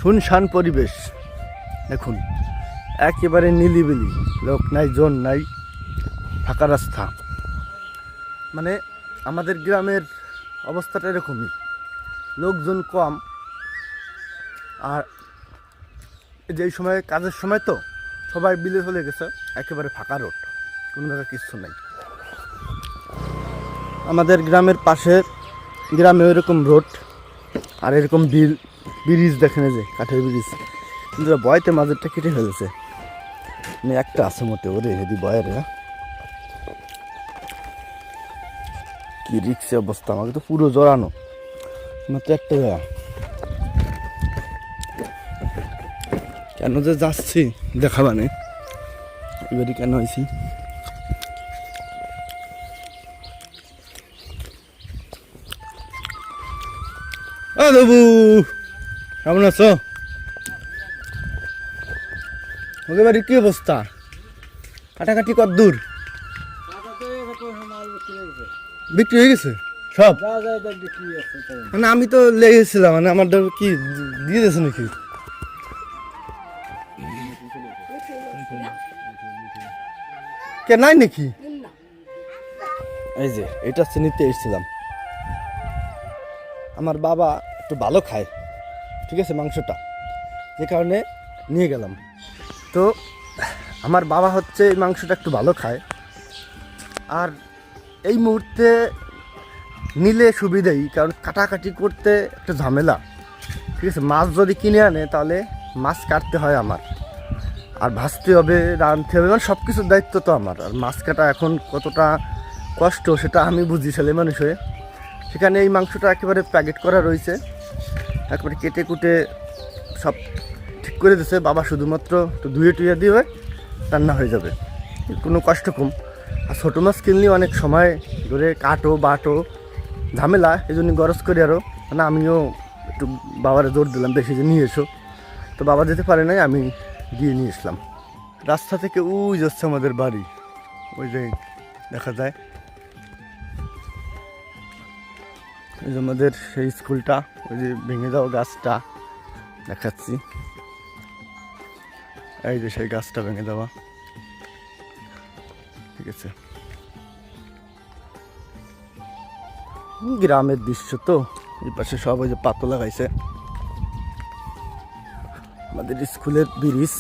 শুনশান পরিবেশ। দেখুন একেবারে নিলিবিলি, লোক নাই, জন নাই, ফাঁকা রাস্তা। মানে আমাদের গ্রামের অবস্থাটা এরকমই, লোকজন কম। আর যেই সময় কাজের সময় তো সবাই বিলে চলে গেছে, একেবারে ফাঁকা রোড, কোনো জায়গায় কিচ্ছু নেই। আমাদের গ্রামের পাশের গ্রামে এরকম রোড আর এরকম ব্রিজ দেখেন, যে কাঠের ব্রিজ, কিন্তু বয়তে মাঝেরটা কেটে ফেলেছে। মানে একটা আছে মোটে, ওরে হেদি বয়ের কি রিক্সে অবস্থা, আমাকে তো পুরো জড়ানো মাত্র একটা জায়গা। কেন যে যাচ্ছি দেখাবানে, এবারই কেন হয়েছি। বাবু কেমন আছো? ওকে বাড়ির কি অবস্থা? কাটাকাটি কত দূর? বিক্রি হয়ে গেছে সব? মানে আমি তো লেগেছিলাম, মানে আমার কি দিয়ে দিয়েছে নাকি? কে নাই নাকি? এই যে এটা চিনিতে এসেছিলাম। আমার বাবা একটু ভালো খায়, ঠিক আছে, মাংসটা, যে কারণে নিয়ে গেলাম। তো আমার বাবা হচ্ছে এই মাংসটা একটু ভালো খায়, আর এই মুহূর্তে নিলে সুবিধাই, কারণ কাটাকাটি করতে একটু ঝামেলা, ঠিক আছে। মাছ যদি কিনে আনে তাহলে মাছ কাটতে হয় আমার, আর ভাজতে হবে, রাঁধতে হবে, মানে সব কিছুর দায়িত্ব তো আমার। আর মাছ কাটা এখন কতটা কষ্ট সেটা আমি বুঝি, ছেলে মানুষ হয়ে। সেখানে এই মাংসটা একেবারে প্যাকেট করা রয়েছে, একেবারে কেটে কুটে সব ঠিক করে দিয়েছে। বাবা শুধুমাত্র একটু ধুয়ে টুয়ে দিয়ে রান্না হয়ে যাবে, কোনো কষ্ট কম। আর ছোটো মাছ কিনলে অনেক সময় ধরে কাটো বাটো ঝামেলা, এই জন্য গরজ করে আরও, মানে আমিও একটু বাবারে জোর দিলাম বেশি যে নিয়ে এসো। তো বাবা যেতে পারে নাই, আমি গিয়ে নিয়ে আসলাম। রাস্তা থেকে ওই যাচ্ছে আমাদের বাড়ি, ওই যে দেখা যায়, ওই যে আমাদের সেই স্কুলটা, ওই যে ভেঙে যাওয়া গাছটা দেখাচ্ছি, এই যে সেই গাছটা ভেঙে দেওয়া, ঠিক আছে। গ্রামের দৃশ্য তো, এই পাশে সব ওই যে পাতো লাগাইছে, আমাদের স্কুলের ব্রিজ।